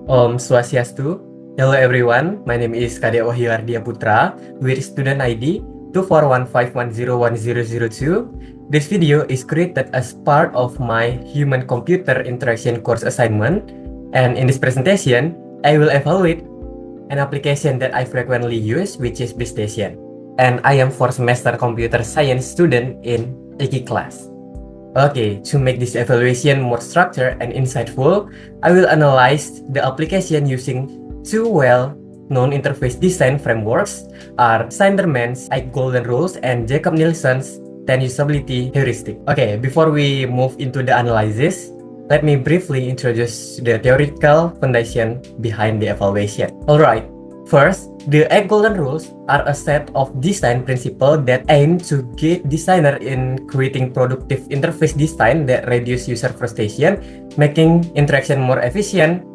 Om Swastiastu. Hello everyone, my name is Kadek Wahyu Ardia Putra with student ID 24151010002. This video is created as part of my Human-Computer Interaction course assignment, and in this presentation, I will evaluate an application that I frequently use, which is BizStation. And I am 4th semester computer science student in Iki class. Okay, to make this evaluation more structured and insightful, I will analyze the application using two well-known interface design frameworks are Slenderman's 8 Golden Rules and Jakob Nielsen's 10 Usability Heuristic. Okay, before we move into the analysis, let me briefly introduce the theoretical foundation behind the evaluation. Alright, first, the 8 Golden Rules are a set of design principles that aim to guide designers in creating productive interface design that reduce user frustration, making interaction more efficient,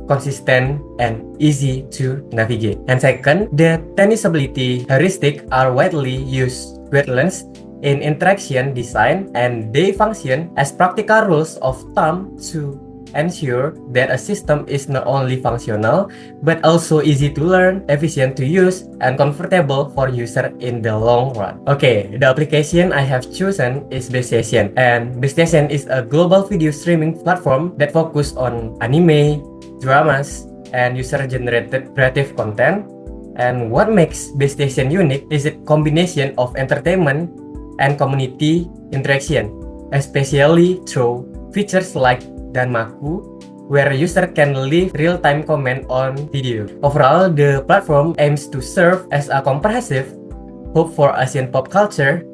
consistent, and easy to navigate. And second, the 10 usability heuristics are widely used guidelines in interaction design, and they function as practical rules of thumb to ensure that a system is not only functional but also easy to learn, efficient to use, and comfortable for user in the long run. Okay, the application I have chosen is BizStation, and BizStation is a global video streaming platform that focuses on anime, dramas, and user-generated creative content. And what makes BizStation unique is a combination of entertainment and community interaction, especially through features like Danmaku, where user can leave real-time comment on video. Overall, the platform aims to serve as a comprehensive hub for Asian pop culture,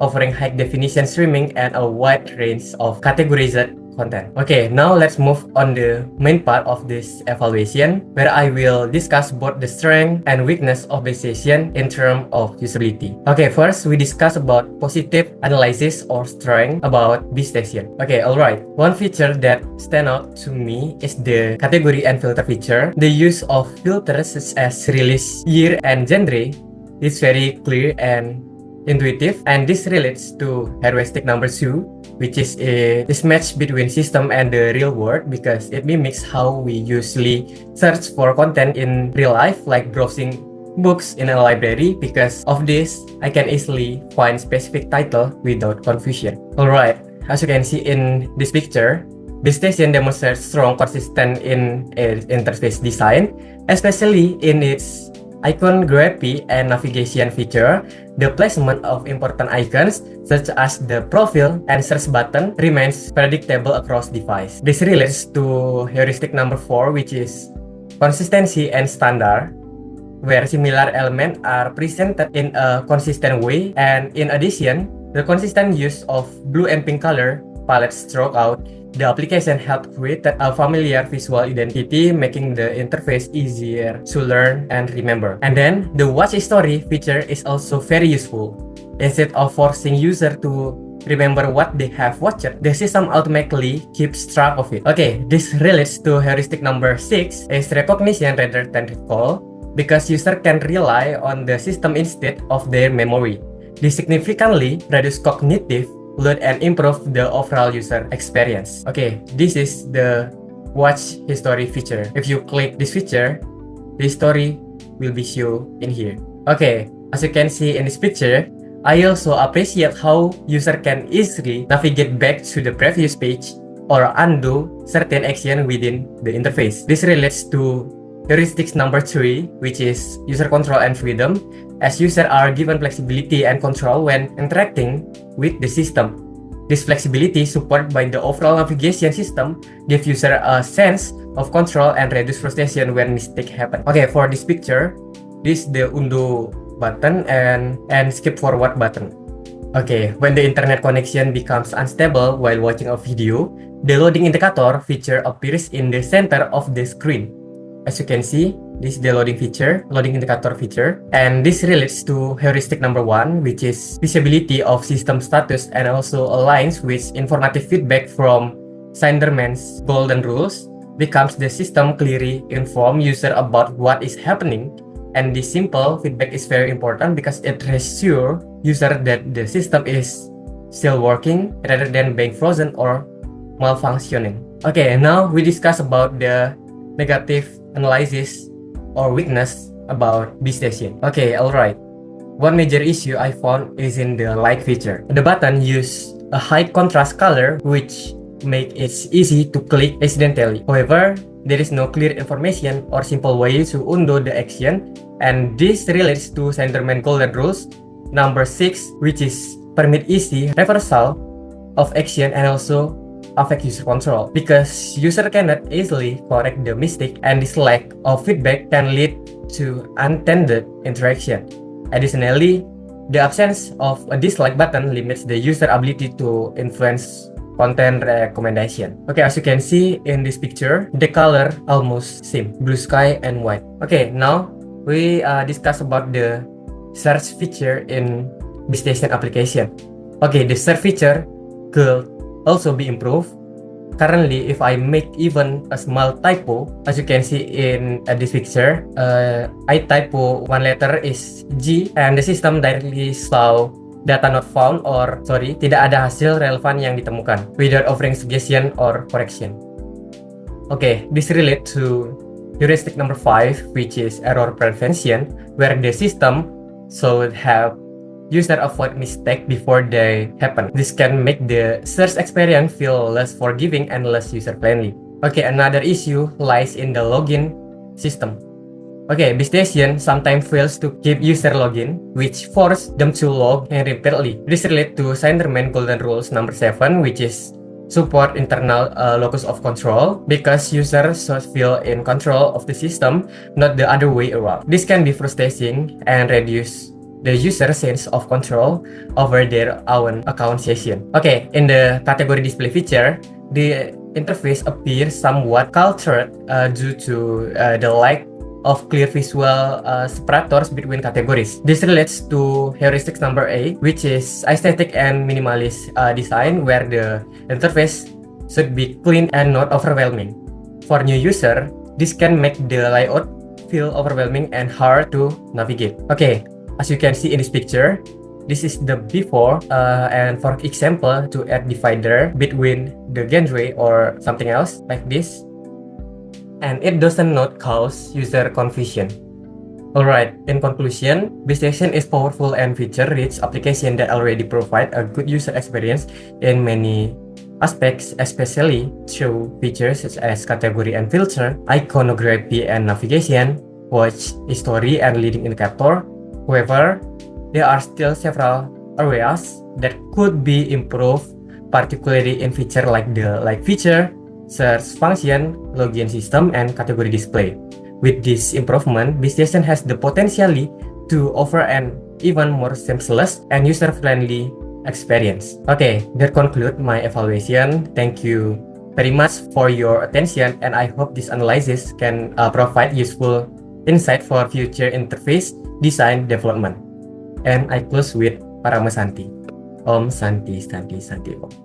offering high-definition streaming and a wide range of categorized content. Okay, now let's move on the main part of this evaluation, where I will discuss both the strength and weakness of BizStation in terms of usability. Okay, first we discuss about positive analysis or strength about BizStation. Okay, alright. One feature that stand out to me is the category and filter feature. The use of filters such as release year and genre is very clear and intuitive, and this relates to heuristic number 2, which is a mismatch between system and the real world, because it mimics how we usually search for content in real life, like browsing books in a library. Because of this, I can easily find specific title without confusion. Alright, as you can see in this picture, BizStation demonstrates strong consistency in its interface design, especially in its iconography and navigation feature. The placement of important icons such as the profile and search button remains predictable across devices. This relates to heuristic number 4, which is consistency and standard, where similar elements are presented in a consistent way, and in addition, the consistent use of blue and pink color palettes throughout the application help create a familiar visual identity, making the interface easier to learn and remember. And then, the watch history feature is also very useful. Instead of forcing user to remember what they have watched, the system automatically keeps track of it. Okay, this relates to heuristic number 6, is recognition rather than recall, because user can rely on the system instead of their memory. This significantly reduces cognitive load and improve the overall user experience. Okay, this is the watch history feature. If you click this feature, the history will be shown in here. Okay, as you can see in this picture, I also appreciate how user can easily navigate back to the previous page or undo certain action within the interface. This relates to heuristics number 3, which is user control and freedom, as users are given flexibility and control when interacting with the system. This flexibility, supported by the overall navigation system, gives user a sense of control and reduce frustration when mistakes happen. Okay, for this picture, this is the undo button and skip forward button. Okay, when the internet connection becomes unstable while watching a video, the loading indicator feature appears in the center of the screen. As you can see, this is the loading indicator feature, and this relates to heuristic number 1, which is visibility of system status, and also aligns with informative feedback from Slenderman's Golden Rules, becomes the system clearly inform user about what is happening. And this simple feedback is very important because it reassures user that the system is still working rather than being frozen or malfunctioning. Okay, now we discuss about the negative analysis or weakness about BStation. Okay, alright. One major issue I found is in the light feature. The button use a high contrast color which make it easy to click accidentally. However, there is no clear information or simple way to undo the action, and this relates to Slenderman Golden Rules number 6, which is permit easy reversal of action and also affect user control, because user cannot easily correct the mistake, and this lack of feedback can lead to unintended interaction. Additionally, the absence of a dislike button limits the user ability to influence content recommendation. Okay, as you can see in this picture, the color almost same, blue sky and white. Okay, now we discuss about the search feature in BStation application. Okay, the search feature could also be improved. Currently, if I make even a small typo, as you can see in this picture, I typo one letter is G, and the system directly show data not found, or sorry, tidak ada hasil relevan yang ditemukan, without offering suggestion or correction. Okay, this relates to heuristic number 5, which is error prevention, where the system should have user avoid mistake before they happen. This can make the search experience feel less forgiving and less user-friendly. Okay, another issue lies in the login system. Okay, BStation sometimes fails to keep user login, which force them to log in repeatedly. This relates to Slenderman Golden Rules number 7, which is support internal locus of control, because users should feel in control of the system, not the other way around. This can be frustrating and reduce the user's sense of control over their own account session. Okay, in the category display feature, the interface appears somewhat cluttered due to the lack of clear visual separators between categories. This relates to heuristic number 8, which is aesthetic and minimalist design, where the interface should be clean and not overwhelming. For new user, this can make the layout feel overwhelming and hard to navigate. Okay, as you can see in this picture, this is the before, and for example, to add divider between the genre or something else like this, and it doesn't not cause user confusion. Alright, in conclusion, BStation is powerful and feature-rich application that already provide a good user experience in many aspects, especially through features such as category and filter, iconography and navigation, watch history and leading indicator. However, there are still several areas that could be improved, particularly in feature like the like feature, search function, login system, and category display. With this improvement, BStation has the potential to offer an even more seamless and user-friendly experience. Okay, that concludes my evaluation. Thank you very much for your attention, and I hope this analysis can provide useful insight for future interface design development. And I close with Paramasanti. Om Santi Santi Santi Om.